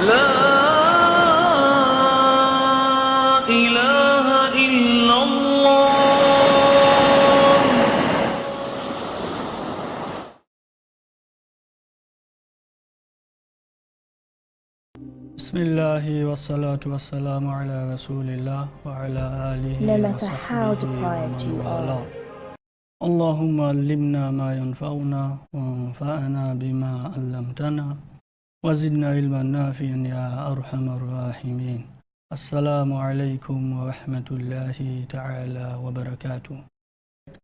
لا إله إلا الله. بسم الله والصلاة والسلام على رسول الله وعلى آله وصحبه ومن والاه. اللهم علمنا ما ينفعنا وانفعنا بما علمتنا وزدنا علما نافعا يا أرحم الراحمين. السلام عليكم ورحمة الله تعالى وبركاته.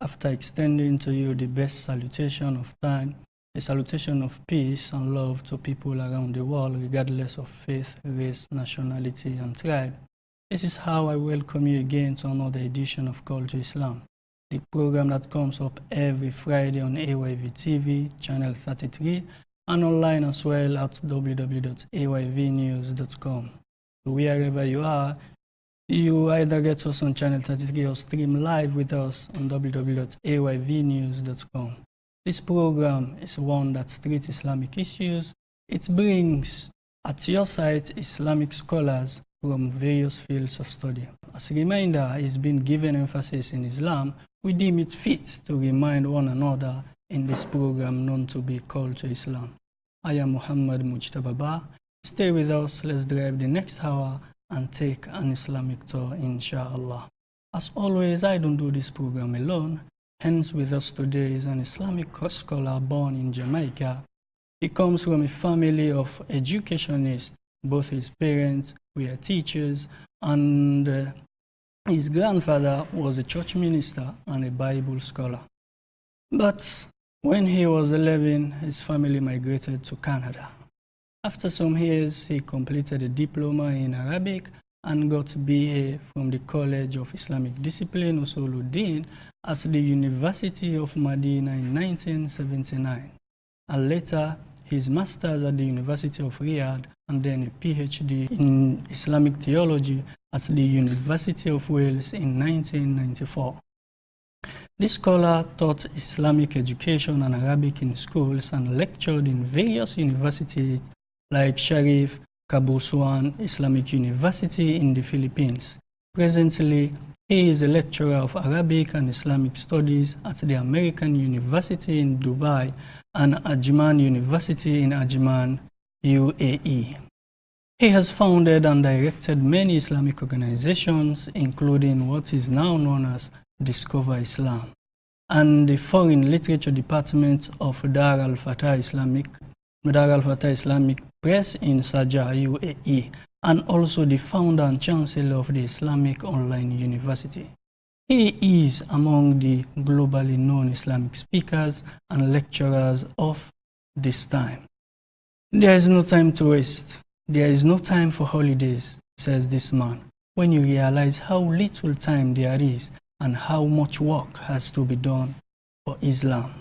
After extending to you the best salutation of time, a salutation of peace and love to people around the world, regardless of faith, race, nationality, and tribe, this is how I welcome you again to another edition of Call to Islam, the program that comes up every Friday on AYV TV, channel 33, and online as well at www.ayvnews.com. So wherever you are, you either get us on channel 33 or stream live with us on www.ayvnews.com. This program is one that treats Islamic issues. It brings at your site Islamic scholars from various fields of study. As a reminder, it's been given emphasis in Islam. We deem it fit to remind one another in this program known to be Called to Islam. I am Muhammad Mujtababa. Stay with us. Let's drive the next hour and take an Islamic tour, inshallah. As always, I don't do this program alone. Hence, with us today is an Islamic scholar born in Jamaica. He comes from a family of educationists. Both his parents were teachers, and his grandfather was a church minister and a Bible scholar. But when he was 11, his family migrated to Canada. After some years, he completed a diploma in Arabic and got BA from the College of Islamic Discipline, Usuluddin, at the University of Medina in 1979, and later his master's at the University of Riyadh, and then a PhD in Islamic theology at the University of Wales in 1994. This scholar taught Islamic education and Arabic in schools and lectured in various universities like Sharif Kabuswan Islamic University in the Philippines. Presently, he is a lecturer of Arabic and Islamic studies at the American University in Dubai and Ajman University in Ajman, UAE. He has founded and directed many Islamic organizations, including what is now known as Discover Islam and the Foreign Literature Department of Dar al-Fatah Islamic Press in Sharjah, UAE, and also the founder and chancellor of the Islamic Online University. He is among the globally known Islamic speakers and lecturers of this time. There is no time to waste. There is no time for holidays, says this man, when you realize how little time there is and how much work has to be done for Islam.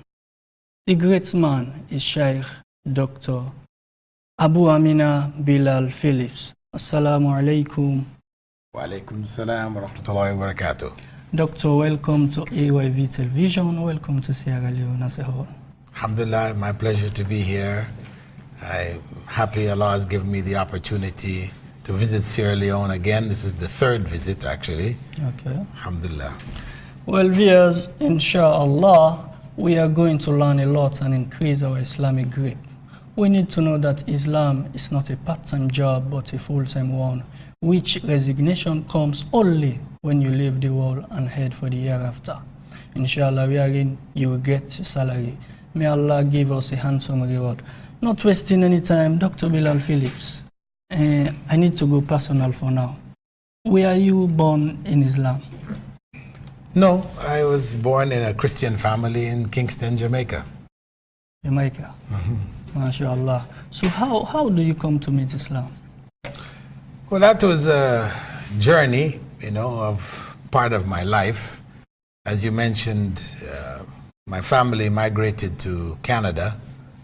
The great man is Sheikh Dr. Abu Ameenah Bilal Philips. Assalamu alaikum. Wa alaikum salam wa rahmatullahi wa barakatuh. Doctor, welcome to AYV Television. Welcome to Sierra Leone as a whole. Alhamdulillah, my pleasure to be here. I'm happy Allah has given me the opportunity to visit Sierra Leone again. This is the third visit, actually. Okay. Alhamdulillah. Well, viewers, inshallah, we are going to learn a lot and increase our Islamic grip. We need to know that Islam is not a part-time job, but a full-time one, which resignation comes only when you leave the world and head for the hereafter. Inshallah, wherein you will get salary. May Allah give us a handsome reward. Not wasting any time, Dr. Bilal Philips, I need to go personal for now. Were you born in Islam? No, I was born in a Christian family in Kingston, Jamaica. Jamaica. MashaAllah. So how do you come to meet Islam? Well, that was a journey, of part of my life. As you mentioned, my family migrated to Canada.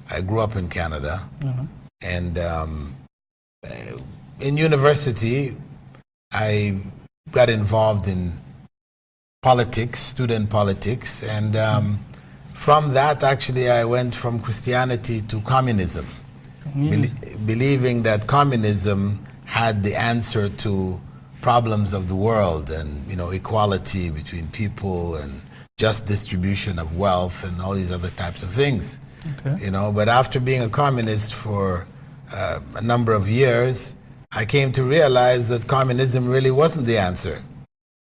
I grew up in Canada. And in university, I got involved in politics, student politics, and from that, actually, I went from Christianity to communism. believing that communism had the answer to problems of the world, and equality between people and just distribution of wealth and all these other types of things. Okay. But after being a communist for a number of years, I came to realize that communism really wasn't the answer.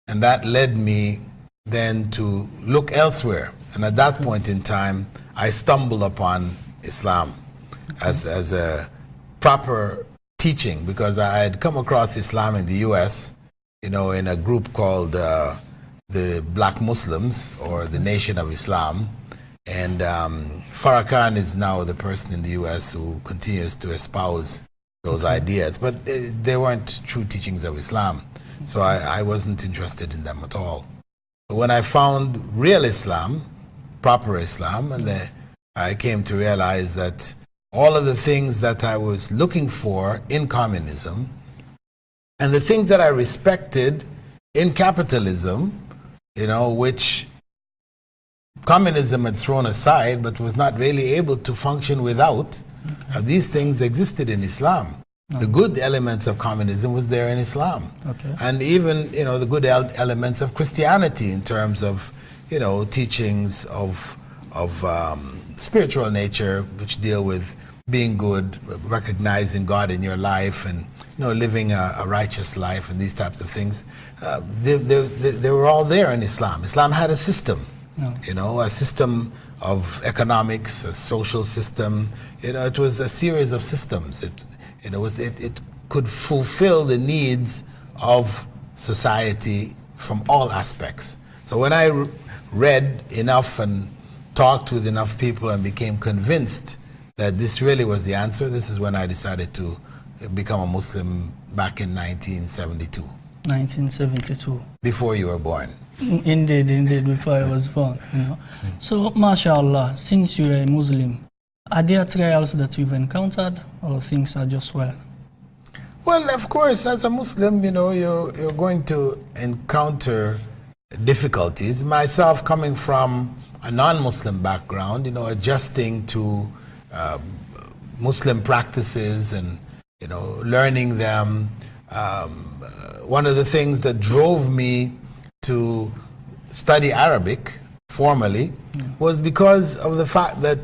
And that led me then to look elsewhere. And at that point in time, I stumbled upon Islam as a proper teaching, because I had come across Islam in the US, in a group called the Black Muslims, or the Nation of Islam. And Farrakhan is now the person in the US who continues to espouse those ideas. But they weren't true teachings of Islam. So I wasn't interested in them at all. But when I found real Islam, proper Islam, and I came to realize that all of the things that I was looking for in communism, and the things that I respected in capitalism, which communism had thrown aside but was not really able to function without, these things existed in Islam. The good elements of communism was there in Islam. Okay. And even, the good elements of Christianity in terms of, teachings of spiritual nature, which deal with being good, recognizing God in your life, and living a righteous life, and these types of things. They were all there in Islam. Islam had a system, a system of economics, a social system. It was a series of systems. It could fulfill the needs of society from all aspects. So when I read enough and talked with enough people and became convinced that this really was the answer, this is when I decided to become a Muslim back in 1972. 1972. Before you were born. Indeed, before I was born. So, mashallah, since you're a Muslim, are there trials that you've encountered, or things are just well? Well, of course, as a Muslim, you're going to encounter difficulties. Myself, coming from a non-Muslim background, adjusting to Muslim practices and, learning them. One of the things that drove me to study Arabic formally was because of the fact that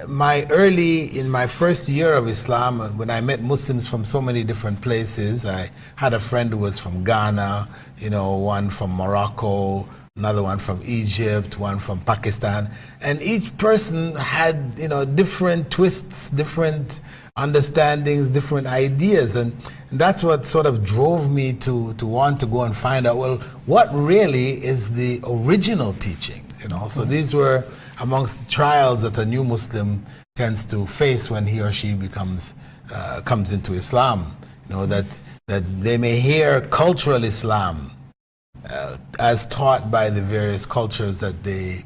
in my first year of Islam, when I met Muslims from so many different places, I had a friend who was from Ghana, one from Morocco, another one from Egypt, one from Pakistan, and each person had, different twists, different understandings, different ideas, and that's what sort of drove me to want to go and find out, well, what really is the original teachings, So these were amongst the trials that a new Muslim tends to face when he or she comes into Islam, that they may hear cultural Islam as taught by the various cultures that they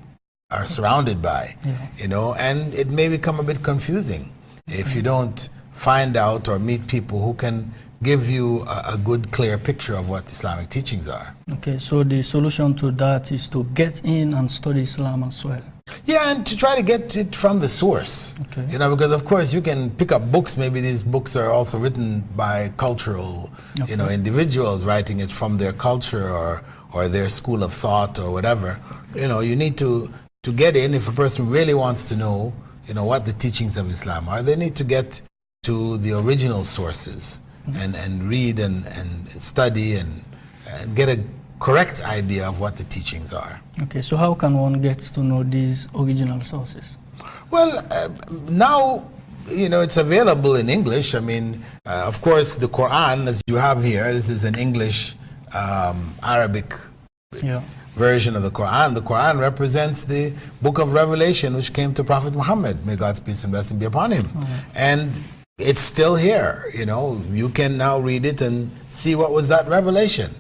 are surrounded by, and it may become a bit confusing if you don't find out or meet people who can give you a good, clear picture of what Islamic teachings are. Okay, so the solution to that is to get in and study Islam as well. Yeah, and to try to get it from the source. Okay. Because of course you can pick up books. Maybe these books are also written by cultural, individuals writing it from their culture or their school of thought or whatever. You need to get in. If a person really wants to know, what the teachings of Islam are, they need to get to the original sources and read and study and get a correct idea of what the teachings are. Okay, so how can one get to know these original sources? Well, now, it's available in English. I mean, of course, the Quran, as you have here, this is an English, Arabic version of the Quran. The Quran represents the book of Revelation, which came to Prophet Muhammad. May God's peace and blessing be upon him. And it's still here. You can now read it and see what was that revelation.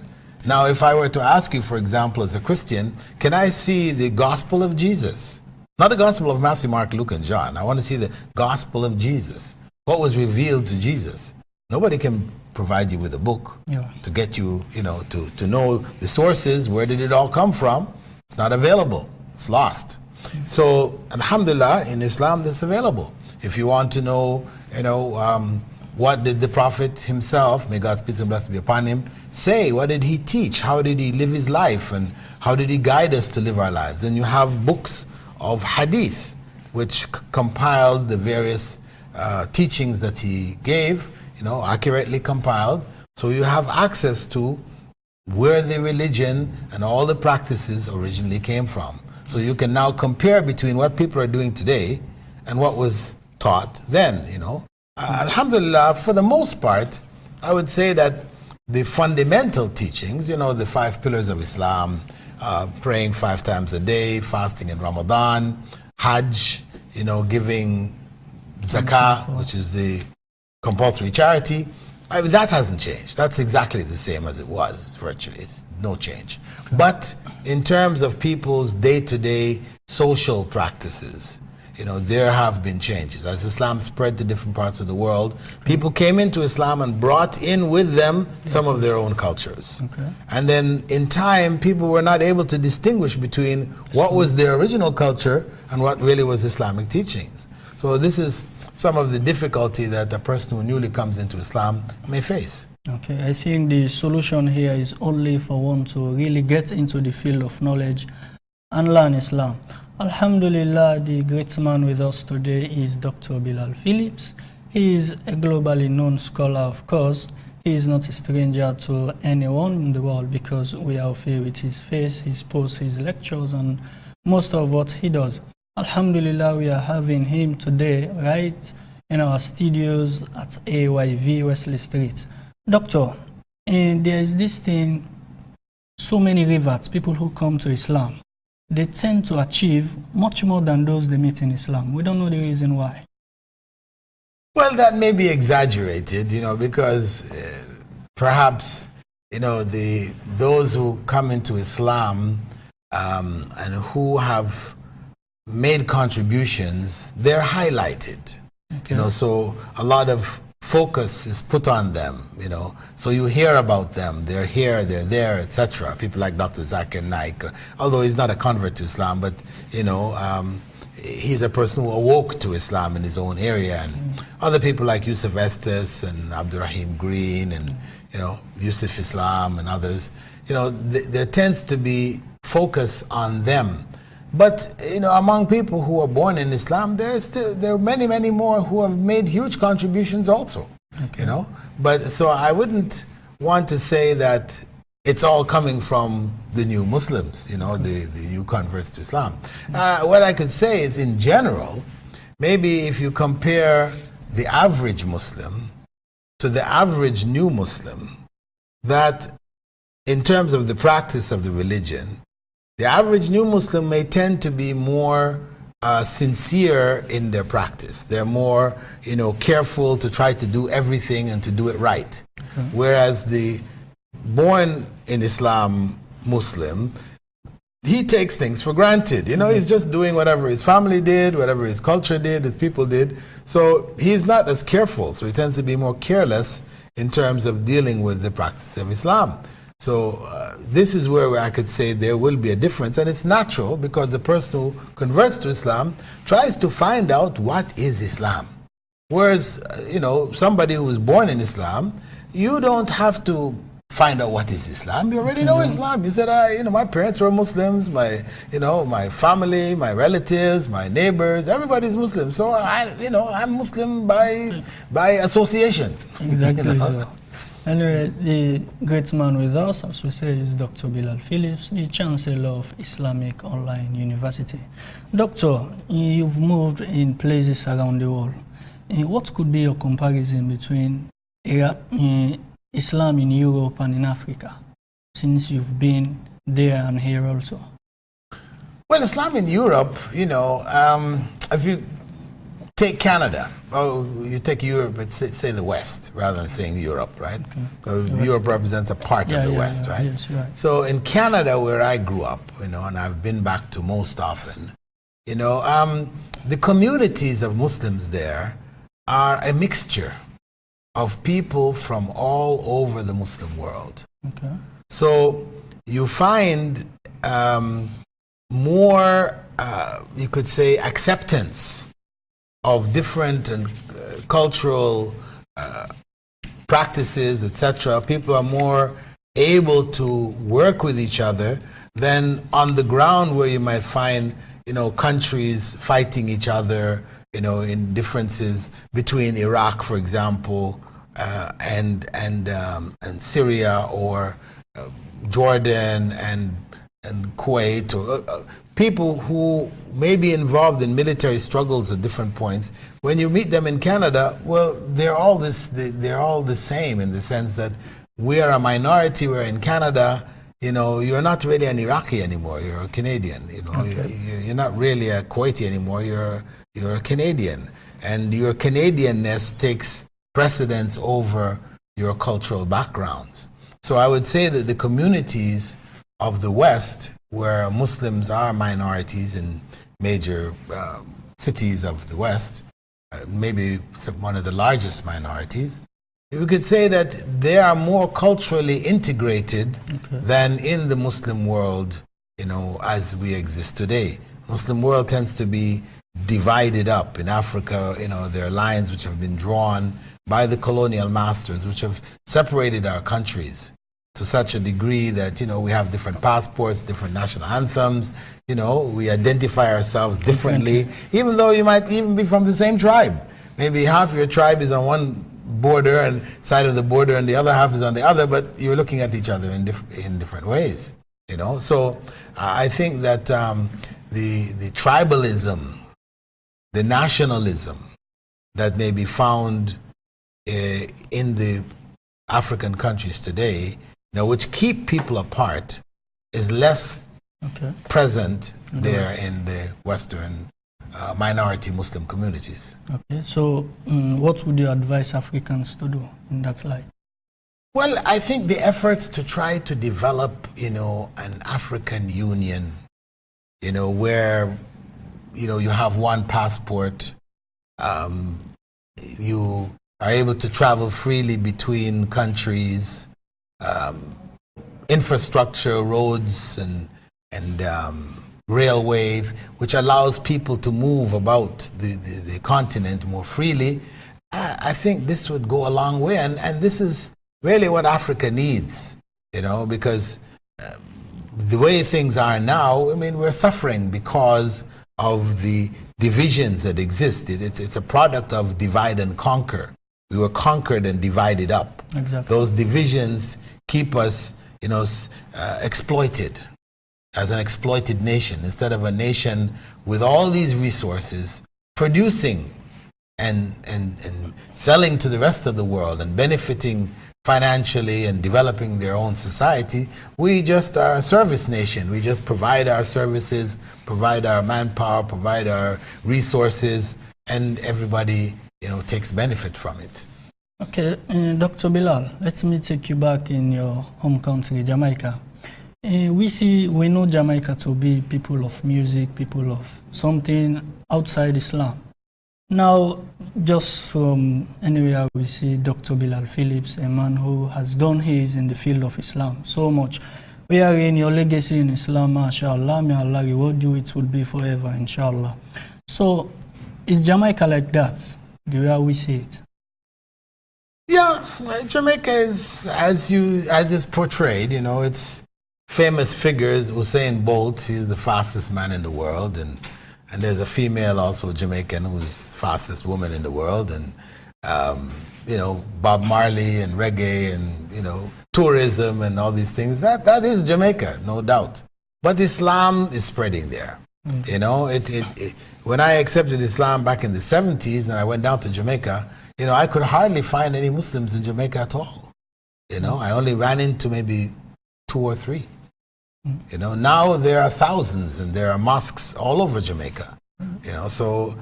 Now, if I were to ask you, for example, as a Christian, can I see the gospel of Jesus? Not the gospel of Matthew, Mark, Luke, and John. I want to see the gospel of Jesus. What was revealed to Jesus? Nobody can provide you with a book to get you, to know the sources. Where did it all come from? It's not available. It's lost. So, alhamdulillah, in Islam, that's available. If you want to know, You know, what did the Prophet himself, may God's peace and blessing be upon him, say? What did he teach? How did he live his life? And how did he guide us to live our lives? And you have books of hadith, which compiled the various teachings that he gave, you know, accurately compiled. So you have access to where the religion and all the practices originally came from. So you can now compare between what people are doing today and what was taught then, you know. Alhamdulillah, for the most part, I would say that the fundamental teachings, you know, the 5 pillars of Islam, praying 5 times a day, fasting in Ramadan, Hajj, you know, giving zakah, which is the compulsory charity, I mean, that hasn't changed. That's exactly the same as it was, virtually. It's no change. Okay. But in terms of people's day-to-day social practices, you know, there have been changes. As Islam spread to different parts of the world, people came into Islam and brought in with them some of their own cultures. Okay. And then in time, people were not able to distinguish between what was their original culture and what really was Islamic teachings. So this is some of the difficulty that a person who newly comes into Islam may face. Okay, I think the solution here is only for one to really get into the field of knowledge and learn Islam. Alhamdulillah, the great man with us today is Dr. Bilal Philips. He is a globally known scholar, of course. He is not a stranger to anyone in the world because we are familiar with his face, his posts, his lectures, and most of what he does. Alhamdulillah, we are having him today right in our studios at AYV Wesley Street. Doctor, there is this thing, so many reverts, people who come to Islam, they tend to achieve much more than those they meet in Islam. We don't know the reason why. Well, that may be exaggerated, you know, because perhaps, you know, those who come into Islam and who have made contributions, they're highlighted. Okay. You know, so a lot of focus is put on them, you know, so you hear about them, they're here, they're there, etc. People like Dr. Zakir Naik, although he's not a convert to Islam, but, you know, he's a person who awoke to Islam in his own area, and other people like Yusuf Estes and Abdurrahim Green and, you know, Yusuf Islam and others, you know, there tends to be focus on them. But, you know, among people who are born in Islam, there are many, many more who have made huge contributions also, okay. You know. But so I wouldn't want to say that it's all coming from the new Muslims, you know, the new converts to Islam. What I could say is, in general, maybe if you compare the average Muslim to the average new Muslim, that in terms of the practice of the religion, the average new Muslim may tend to be more sincere in their practice. They're more, you know, careful to try to do everything and to do it right. Okay. Whereas the born in Islam Muslim, he takes things for granted. You know, he's just doing whatever his family did, whatever his culture did, his people did. So he's not as careful. So he tends to be more careless in terms of dealing with the practice of Islam. So this is where I could say there will be a difference, and it's natural because the person who converts to Islam tries to find out what is Islam. Whereas, you know, somebody who is born in Islam, you don't have to find out what is Islam. You already know Islam. You said, you know, my parents were Muslims, my family, my relatives, my neighbors, everybody's Muslim. So I'm Muslim by association. Exactly. You know? So. Anyway, the great man with us, as we say, is Dr. Bilal Philips, the Chancellor of Islamic Online University. Doctor, you've moved in places around the world. What could be your comparison between Islam in Europe and in Africa, since you've been there and here also? Well, Islam in Europe, you know, if you take Canada, or you take Europe, but say the West, rather than saying Europe, right? Okay. Europe represents a part of the West, right? Yes, right? So in Canada, where I grew up, you know, and I've been back to most often, you know, the communities of Muslims there are a mixture of people from all over the Muslim world. Okay. So you find more, you could say, acceptance of different and cultural practices, etc., people are more able to work with each other than on the ground, where you might find, countries fighting each other, in differences between Iraq, for example, and Syria, or Jordan and Kuwait, or people who may be involved in military struggles at different points. When you meet them in Canada, well, they're all the same, in the sense that we are a minority. We're in Canada. You're not really an Iraqi anymore. You're a Canadian. Okay. You're not really a Kuwaiti anymore. You're a Canadian, and your Canadianness takes precedence over your cultural backgrounds. So I would say that the communities of the West, where Muslims are minorities in major cities of the West, maybe one of the largest minorities, we could say that they are more culturally integrated than in the Muslim world, as we exist today. Muslim world tends to be divided up. In Africa, there are lines which have been drawn by the colonial masters, which have separated our countries to such a degree that, we have different passports, different national anthems, we identify ourselves differently, even though you might even be from the same tribe. Maybe half your tribe is on one border and side of the border, and the other half is on the other, but you're looking at each other in different ways, So I think that the tribalism, the nationalism that may be found in the African countries today, which keep people apart, is less present there in the Western minority Muslim communities. Okay, so what would you advise Africans to do in that light? Well, I think the efforts to try to develop, an African Union, where, you have one passport, you are able to travel freely between countries, infrastructure, roads and railway, which allows people to move about the continent more freely. I think this would go a long way, and this is really what Africa needs, because the way things are now, we're suffering because of the divisions that exist. It's a product of divide and conquer. We were conquered and divided up. Exactly. Those divisions keep us, exploited, as an exploited nation, instead of a nation with all these resources, producing and selling to the rest of the world and benefiting financially and developing their own society. We just are a service nation. We just provide our services, provide our manpower, provide our resources, and everybody, takes benefit from it. Okay, Dr. Bilal, let me take you back in your home country, Jamaica. We know Jamaica to be people of music, people of something outside Islam. Now, just from anywhere we see Dr. Bilal Philips, a man who has done his in the field of Islam so much. We are in your legacy in Islam, mashallah. May Allah reward you, it will be forever, inshallah. So, is Jamaica like that, the way we see it? Yeah, Jamaica is, as is portrayed, it's famous figures. Usain Bolt, he's the fastest man in the world, and there's a female also Jamaican who's the fastest woman in the world, and Bob Marley and reggae and tourism and all these things. That is Jamaica, no doubt. But Islam is spreading there. When I accepted Islam back in the 70s and I went down to Jamaica, I could hardly find any Muslims in Jamaica at all. I only ran into maybe 2 or 3. Now there are thousands, and there are mosques all over Jamaica. So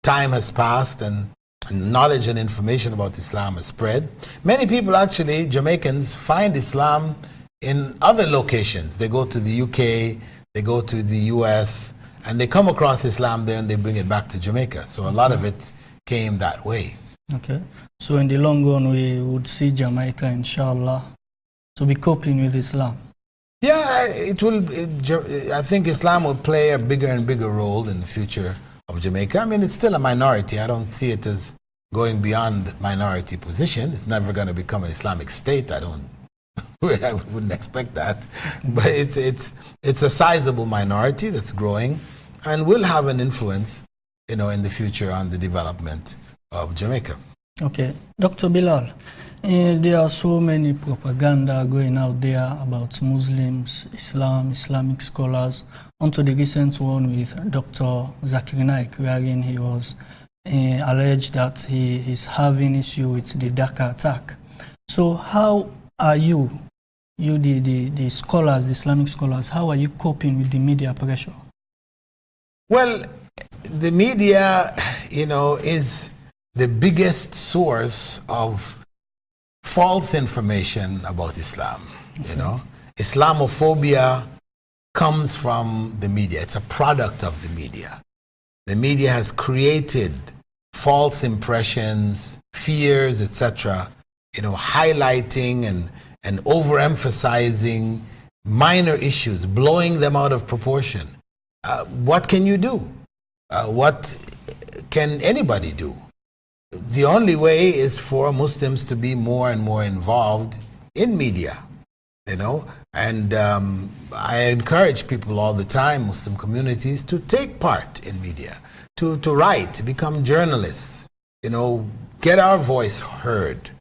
time has passed, and knowledge and information about Islam has spread. Many people, actually, Jamaicans, find Islam in other locations. They go to the UK, they go to the US, and they come across Islam there and they bring it back to Jamaica. So a lot of it came that way. Okay. So in the long run, we would see Jamaica, inshallah, to be coping with Islam. Yeah, I think Islam will play a bigger and bigger role in the future of Jamaica. I mean, it's still a minority. I don't see it as going beyond minority position. It's never going to become an Islamic state. I wouldn't expect that. But it's a sizable minority that's growing and will have an influence, in the future on the development of Jamaica. Okay, Dr. Bilal, there are so many propaganda going out there about Muslims, Islam, Islamic scholars, onto the recent one with Dr. Zakir Naik, wherein he was alleged that he is having issue with the Dhaka attack. So how are you the scholars, the Islamic scholars, how are you coping with the media pressure? Well, the media, is the biggest source of false information about Islam. Islamophobia comes from the media. It's a product of the media. The media has created false impressions, fears, etc., highlighting and overemphasizing minor issues, blowing them out of proportion. What can you do? What can anybody do? The only way is for Muslims to be more and more involved in media, and I encourage people all the time, Muslim communities, to take part in media, to write, to become journalists, get our voice heard.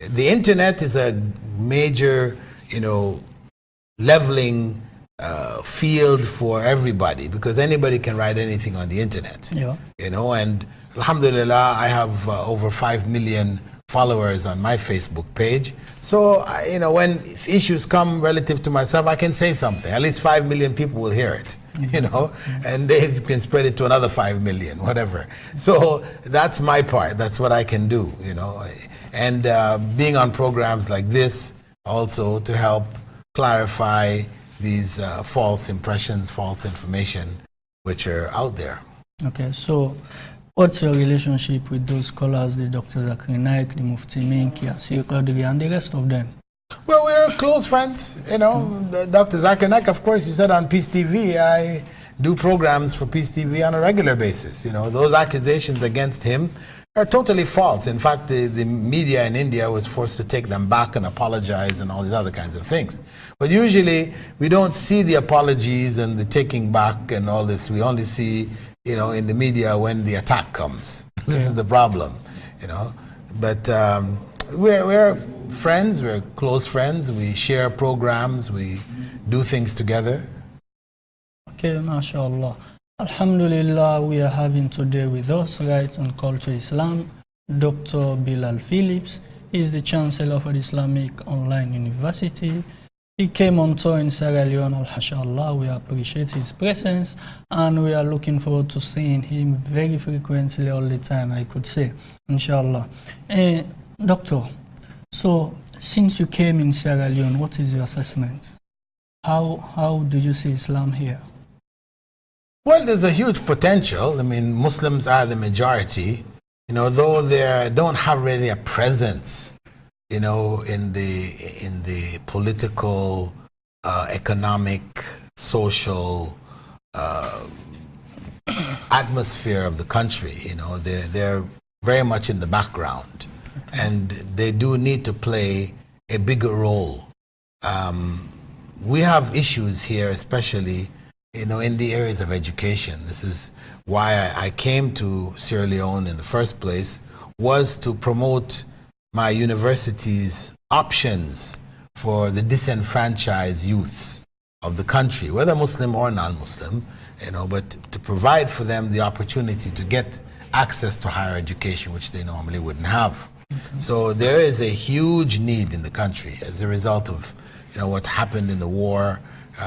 The internet is a major, leveling field for everybody, because anybody can write anything on the internet. Yeah. And alhamdulillah, I have over 5 million followers on my Facebook page. So, when issues come relative to myself, I can say something. At least 5 million people will hear it, and they can spread it to another 5 million, whatever. So that's my part. That's what I can do, And being on programs like this also to help clarify these false impressions, false information, which are out there. Okay, so what's your relationship with those scholars, the Dr. Zakir Naik, the Mufti Minki, Asir Qadri, and the rest of them? Well, we're close friends, Dr. Zakir Naik, of course, you said on Peace TV, I do programs for Peace TV on a regular basis. Those accusations against him are totally false. In fact, the media in India was forced to take them back and apologize and all these other kinds of things. But usually, we don't see the apologies and the taking back and all this. We only see, in the media when the attack comes. This is the problem, But we're friends, we're close friends, we share programs, we do things together. Okay, mashallah. Alhamdulillah, we are having today with us, right on Call to Islam, Dr. Bilal Philips. He is the Chancellor for the Islamic Online University. He came on tour in Sierra Leone, alhamdulillah. We appreciate his presence, and we are looking forward to seeing him very frequently, all the time, I could say, inshallah. Doctor, so since you came in Sierra Leone, what is your assessment? How do you see Islam here? Well, there's a huge potential. I mean, Muslims are the majority, though they don't have really a presence, in the political, economic, social atmosphere of the country. They're very much in the background, and they do need to play a bigger role. We have issues here, especially in the areas of education. This is why I came to Sierra Leone in the first place, was to promote my university's options for the disenfranchised youths of the country, whether Muslim or non-Muslim, but to provide for them the opportunity to get access to higher education, which they normally wouldn't have. So there is a huge need in the country as a result of what happened in the war,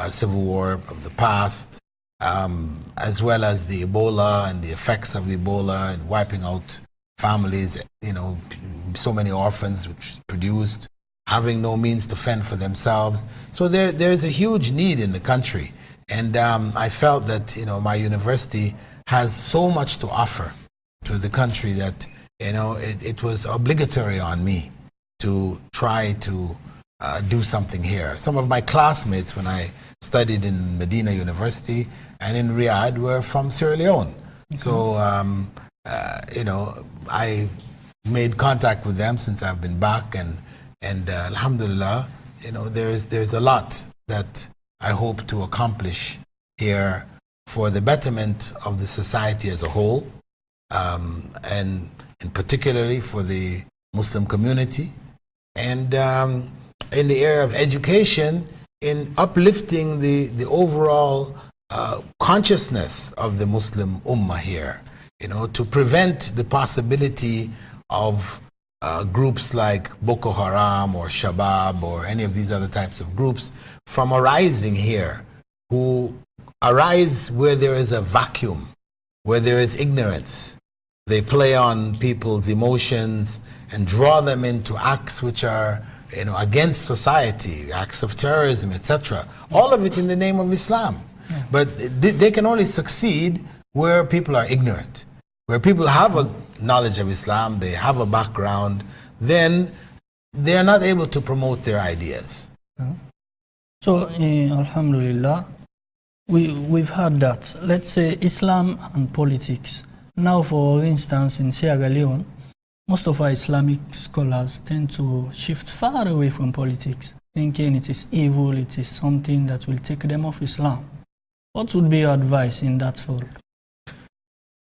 civil war of the past, as well as the Ebola and the effects of Ebola and wiping out families, so many orphans which produced, having no means to fend for themselves. So there's a huge need in the country. And I felt that, my university has so much to offer to the country that, it was obligatory on me to try to do something here. Some of my classmates, when I studied in Medina University and in Riyadh, were from Sierra Leone. So, you know, I made contact with them since I've been back, and alhamdulillah, you know, there's a lot that I hope to accomplish here for the betterment of the society as a whole, and particularly for the Muslim community, and in the area of education, in uplifting the overall consciousness of the Muslim Ummah here, you know, to prevent the possibility of groups like Boko Haram or Shabab or any of these other types of groups from arising here, who arise where there is a vacuum, where there is ignorance. They play on people's emotions and draw them into acts which are, you know, against society, acts of terrorism, etc. All of it in the name of Islam. Yeah. But they can only succeed where people are ignorant. Where people have a knowledge of Islam, they have a background, then they are not able to promote their ideas. So, alhamdulillah, we've heard that. Let's say Islam and politics. Now, for instance, in Sierra Leone, most of our Islamic scholars tend to shift far away from politics, thinking it is evil, it is something that will take them off Islam. What would be your advice in that field?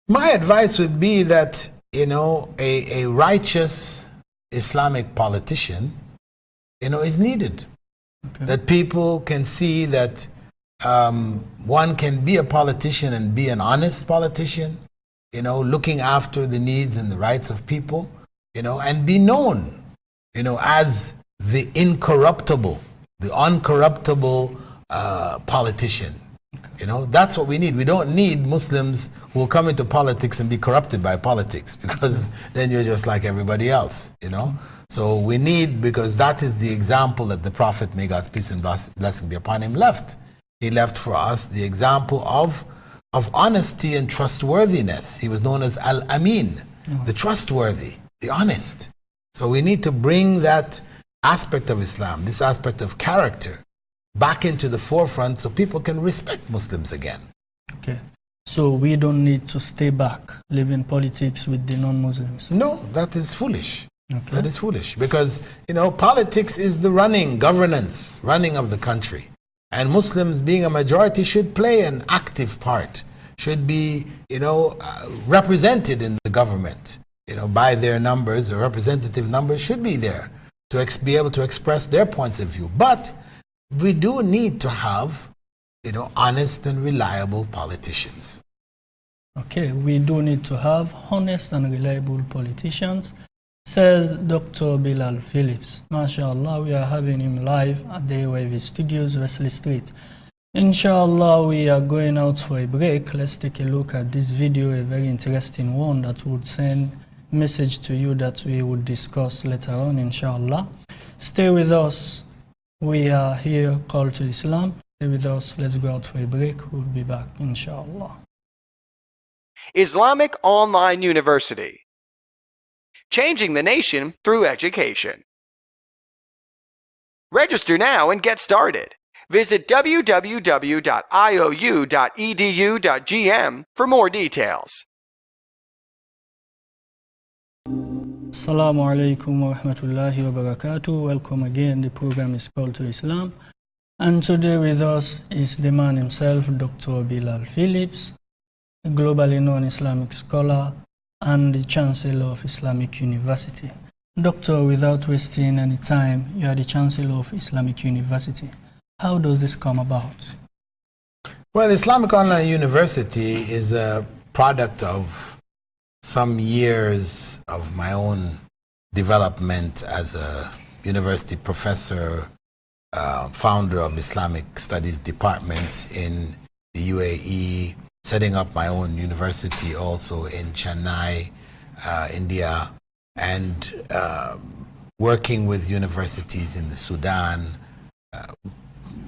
My advice would be that, you know, a righteous Islamic politician, you know, is needed. Okay. That people can see that one can be a politician and be an honest politician, you know, looking after the needs and the rights of people, you know, and be known, you know, as the incorruptible, the uncorruptible politician. You know, that's what we need. We don't need Muslims who will come into politics and be corrupted by politics, because then you're just like everybody else, you know. So we need, because that is the example that the Prophet, may God's peace and blessing be upon him, left. He left for us the example of honesty and trustworthiness. He was known as Al-Amin, the trustworthy, the honest. So we need to bring that aspect of Islam, this aspect of character, back into the forefront so people can respect Muslims again. Okay. So we don't need to stay back, live in politics with the non-Muslims? No, that is foolish. Okay. That is foolish, because, you know, politics is the running of the country. And Muslims, being a majority, should play an active part, should be, you know, represented in the government, you know, by their numbers, or representative numbers should be there to be able to express their points of view. But we do need to have, you know, honest and reliable politicians. Okay, we do need to have honest and reliable politicians, says Dr. Bilal Philips. MashaAllah, we are having him live at the AYV Studios, Wesley Street. Inshallah, we are going out for a break. Let's take a look at this video, a very interesting one that would send a message to you that we would discuss later on, inshallah. Stay with us. We are here, Call to Islam. Stay with us. Let's go out for a break. We'll be back, inshallah. Islamic Online University. Changing the nation through education. Register now and get started. Visit www.iou.edu.gm for more details. Assalamu alaikum wa rahmatullahi wa barakatuh. Welcome again. The program is Called to Islam. And today with us is the man himself, Dr. Bilal Philips, a globally known Islamic scholar and the Chancellor of Islamic University. Doctor, without wasting any time, you are the Chancellor of Islamic University. How does this come about? Well, Islamic Online University is a product of some years of my own development as a university professor, founder of Islamic Studies departments in the UAE, setting up my own university also in Chennai, India, and working with universities in the Sudan.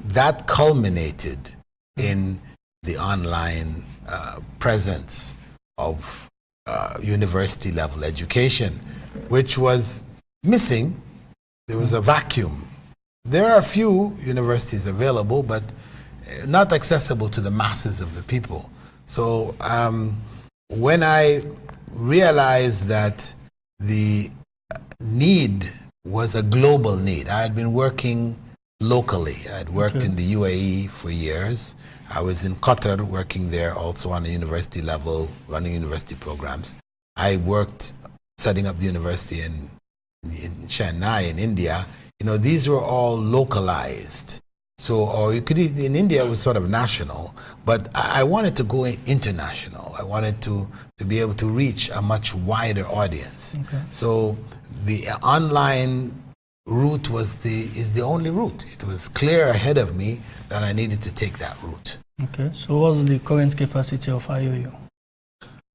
That culminated in the online presence of university level education, which was missing. There was a vacuum. There are a few universities available, but not accessible to the masses of the people. So when I realized that the need was a global need, I had been working locally. I had worked in the UAE for years. I was in Qatar working there also on a university level, running university programs. I worked setting up the university in Chennai in India. You know, these were all localized. So, or you could, in India it was sort of national, but I wanted to go international. I wanted to be able to reach a much wider audience. So the online route is the only route. It was clear ahead of me that I needed to take that route. Okay, so what's the current capacity of IOU?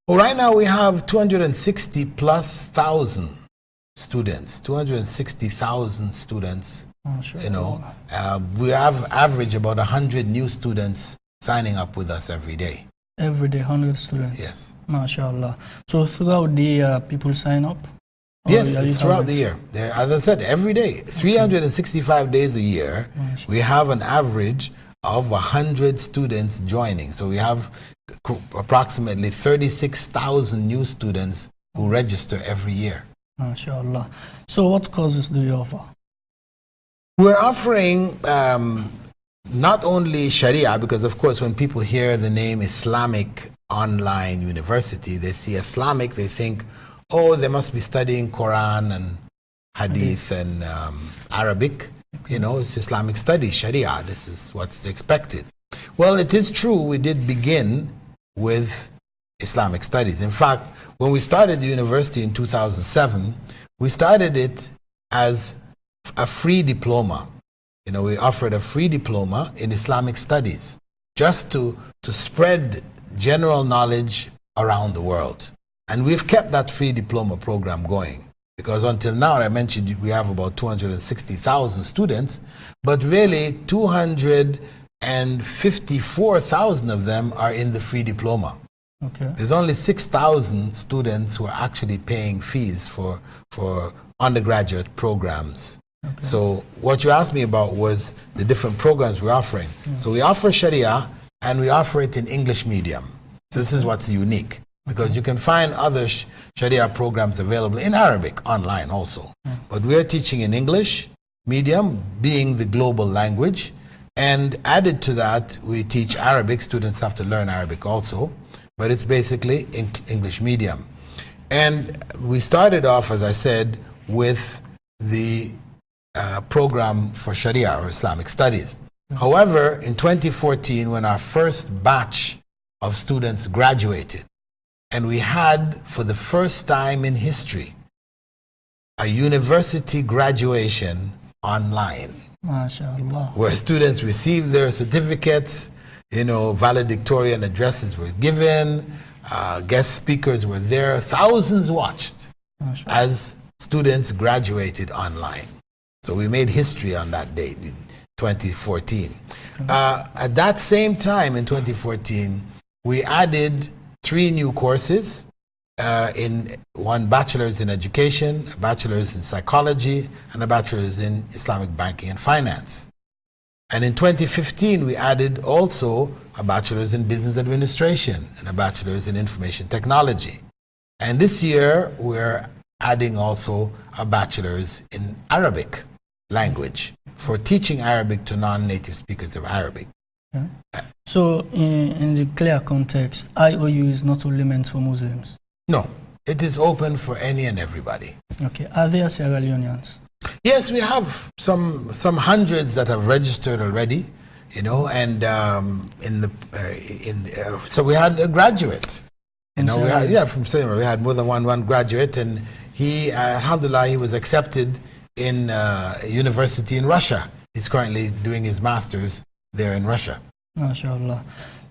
Well, right now we have 260 plus thousand students, 260,000 students. You know, we have average about 100 new students signing up with us every day. Every day, 100 students? Yes. MashaAllah. So throughout the year, people sign up? Yes, it's throughout the year. As I said, every day, 365 days a year, we have an average of 100 students joining. So we have approximately 36,000 new students who register every year. MashaAllah. So what courses do you offer? We're offering not only Sharia, because of course when people hear the name Islamic Online University, they see Islamic, they think, oh, they must be studying Quran and Hadith and Arabic. You know, it's Islamic studies, Sharia. This is what's expected. Well, it is true, we did begin with Islamic studies. In fact, when we started the university in 2007, we started it as a free diploma. You know, we offered a free diploma in Islamic studies just to spread general knowledge around the world. And we've kept that free diploma program going because until now, I mentioned we have about 260,000 students, but really 254,000 of them are in the free diploma. Okay. There's only 6,000 students who are actually paying fees for undergraduate programs. Okay. So what you asked me about was the different programs we're offering. So we offer Sharia and we offer it in English medium. So this is what's unique because you can find other Sharia programs available in Arabic online also. But we're teaching in English medium, being the global language. And added to that, we teach Arabic. Students have to learn Arabic also. But it's basically English medium. And we started off, as I said, with the program for Sharia or Islamic studies. However, in 2014, when our first batch of students graduated, and we had, for the first time in history, a university graduation online. MashaAllah. Where students received their certificates, you know, valedictorian addresses were given, guest speakers were there, thousands watched as students graduated online. So we made history on that date in 2014. At that same time in 2014, we added 3 new courses, in one bachelor's in education, a bachelor's in psychology, and a bachelor's in Islamic banking and finance. And in 2015, we added also a bachelor's in business administration and a bachelor's in information technology. And this year, we're adding also a bachelor's in Arabic language for teaching Arabic to non-native speakers of Arabic. Okay. So in the clear context, IOU is not only meant for Muslims? No, it is open for any and everybody. Okay. Are there Sierra Leoneans? Yes, we have some hundreds that have registered already, you know, and so we had a graduate, you know, from Sierra. We had more than one graduate, and he, alhamdulillah, he was accepted in a university in Russia. He's currently doing his master's there in Russia. MashaAllah.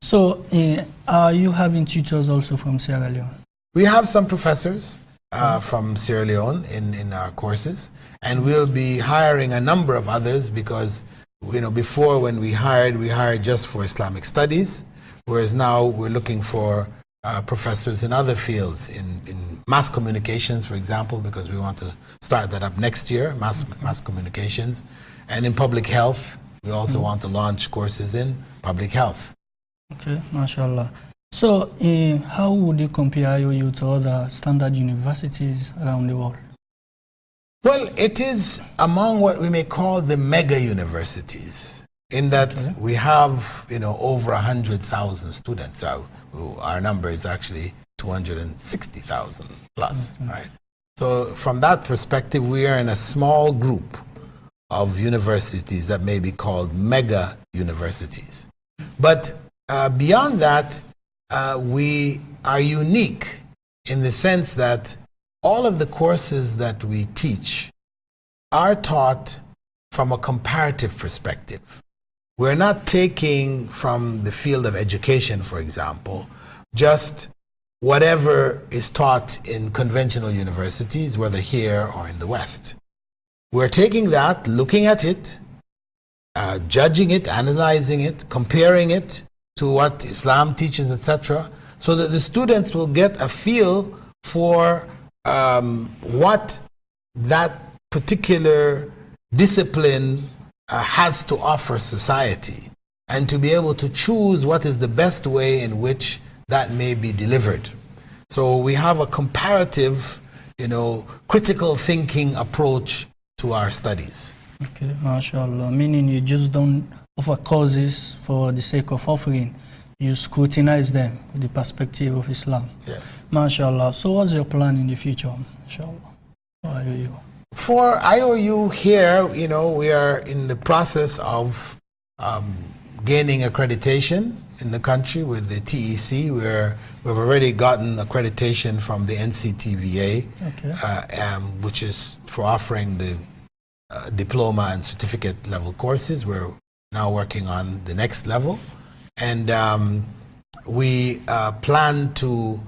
So are you having tutors also from Sierra Leone? We have some professors from Sierra Leone in our courses, and we'll be hiring a number of others because, you know, before when we hired just for Islamic studies, whereas now we're looking for professors in other fields, in mass communications, for example, because we want to start that up next year, mass communications, and in public health. We also want to launch courses in public health. Okay, mashallah. So, how would you compare IOU to other standard universities around the world? Well, it is among what we may call the mega universities, in that we have, over 100,000 students. Our number is actually 260,000 plus, right? So from that perspective, we are in a small group of universities that may be called mega universities. But beyond that, we are unique in the sense that all of the courses that we teach are taught from a comparative perspective. We're not taking from the field of education, for example, just whatever is taught in conventional universities, whether here or in the West. We're taking that, looking at it, judging it, analyzing it, comparing it to what Islam teaches, etc., so that the students will get a feel for what that particular discipline has to offer society, and to be able to choose what is the best way in which that may be delivered. So we have a comparative, critical thinking approach to our studies. Okay, mashallah. Meaning you just don't offer courses for the sake of offering. You scrutinize them with the perspective of Islam. Yes. Mashallah. So what's your plan in the future, inshallah, for IOU? For IOU here, we are in the process of gaining accreditation in the country with the TEC. We've already gotten accreditation from the NCTVA, which is for offering the diploma and certificate level courses. We're now working on the next level. And we plan to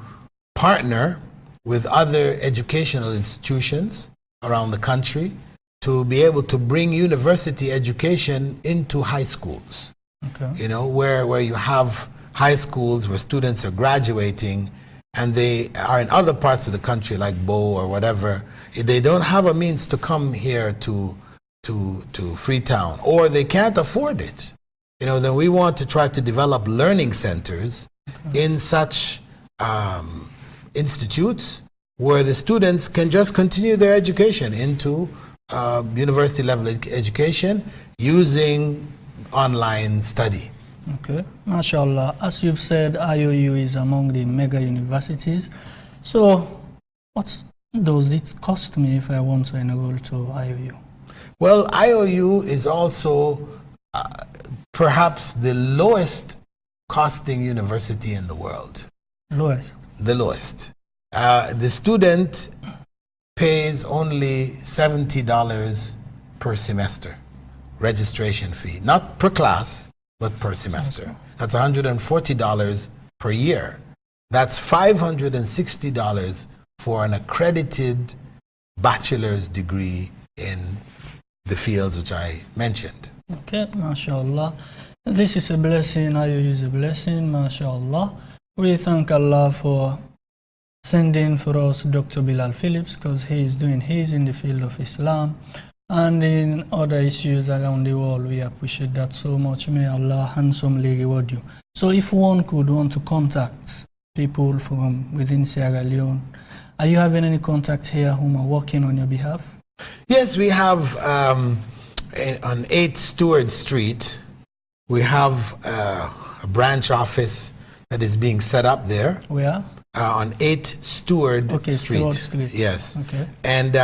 partner with other educational institutions around the country to be able to bring university education into high schools. Okay. Where you have high schools where students are graduating and they are in other parts of the country like Bo or whatever. They don't have a means to come here to Freetown, or they can't afford it. Then we want to try to develop learning centers in such institutes where the students can just continue their education into university level education using online study. Okay, mashallah. As you've said, IOU is among the mega universities. So what does it cost me if I want to enroll to IOU? Well, IOU is also perhaps the lowest costing university in the world. Lowest? The lowest. The student pays only $70 per semester, registration fee. Not per class, but per semester. That's $140 per year. That's $560 for an accredited bachelor's degree in the fields which I mentioned. Okay, mashallah. This is a blessing. IOU is a blessing, mashallah. We thank Allah for sending for us Dr. Bilal Philips, because he is doing his in the field of Islam and in other issues around the world. We appreciate that so much. May Allah handsomely reward you. So if one could want to contact people from within Sierra Leone, are you having any contacts here whom are working on your behalf? Yes, we have on 8 Stewart Street, we have a branch office that is being set up there. Where? On 8 Stewart Street. Stewart Street. Yes. Okay. And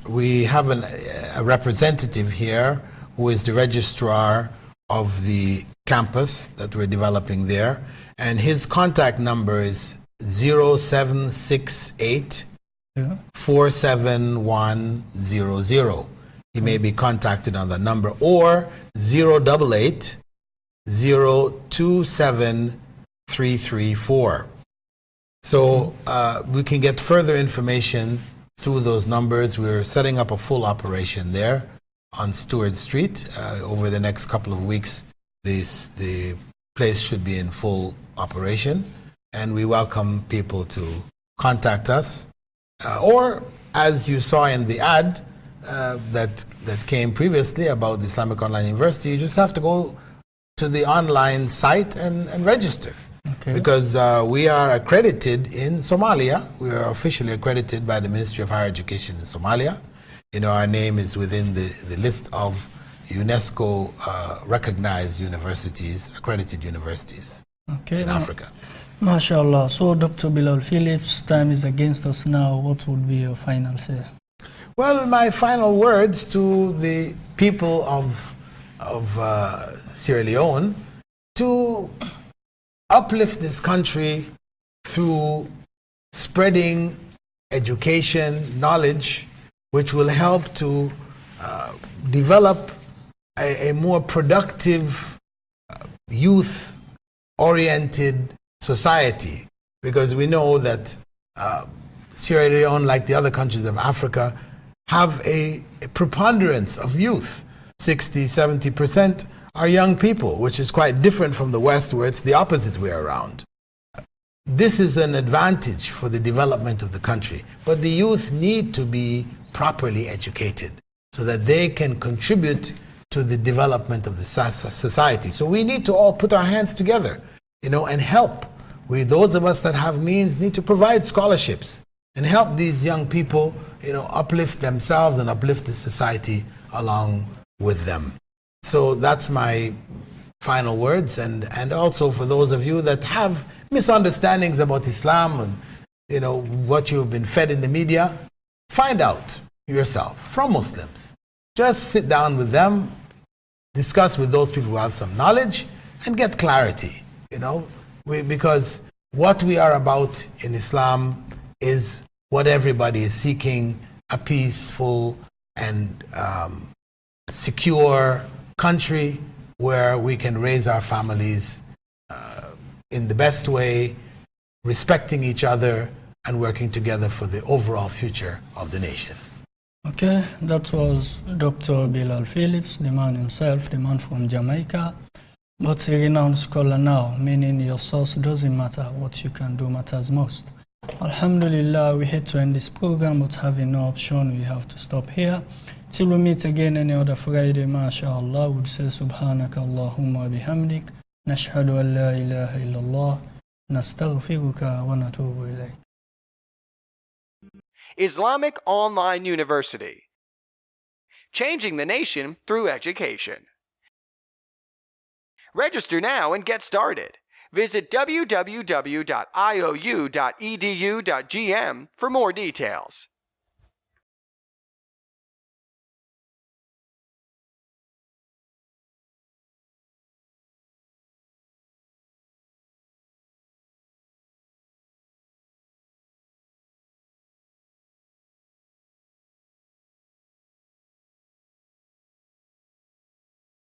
we have a representative here who is the registrar of the campus that we're developing there. And his contact number is 0768 47100. He may be contacted on that number, or 088 027 334. So we can get further information through those numbers. We're setting up a full operation there on Stewart Street. Over the next couple of weeks, the place should be in full operation, and we welcome people to contact us. Or, as you saw in the ad that came previously about the Islamic Online University, you just have to go to the online site and register. Okay. Because we are accredited in Somalia. We are officially accredited by the Ministry of Higher Education in Somalia. You know, our name is within the list of UNESCO recognized universities, accredited universities in Africa. MashaAllah. So, Dr. Bilal Philips, time is against us now. What would be your final say? Well, my final words to the people of Sierra Leone to uplift this country through spreading education, knowledge, which will help to develop a more productive, youth-oriented society. Because we know that Sierra Leone, like the other countries of Africa, have a preponderance of youth. 60–70% are young people, which is quite different from the West, where it's the opposite way around. This is an advantage for the development of the country, but the youth need to be properly educated so that they can contribute to the development of the society. So we need to all put our hands together, you know, and help. Those of us that have means need to provide scholarships and help these young people, you know, uplift themselves and uplift the society along with them. So that's my final words, and also for those of you that have misunderstandings about Islam and, you know, what you've been fed in the media, find out yourself from Muslims. Just sit down with them, discuss with those people who have some knowledge, and get clarity, you know, because what we are about in Islam is what everybody is seeking, a peaceful and secure country where we can raise our families in the best way, respecting each other and working together for the overall future of the nation. Okay, that was Dr. Bilal Philips, the man himself, the man from Jamaica, but a renowned scholar now, meaning your source doesn't matter, what you can do matters most. Alhamdulillah, we had to end this program, but having no option, we have to stop here. Till we meet again any other Friday, mashallah, would say subhanaka Allahumma bihamdik, nashhadu an la ilaha illallah, nastaghfiruka wa natubu ilayk. Islamic Online University. Changing the nation through education. Register now and get started. Visit www.iou.edu.gm for more details.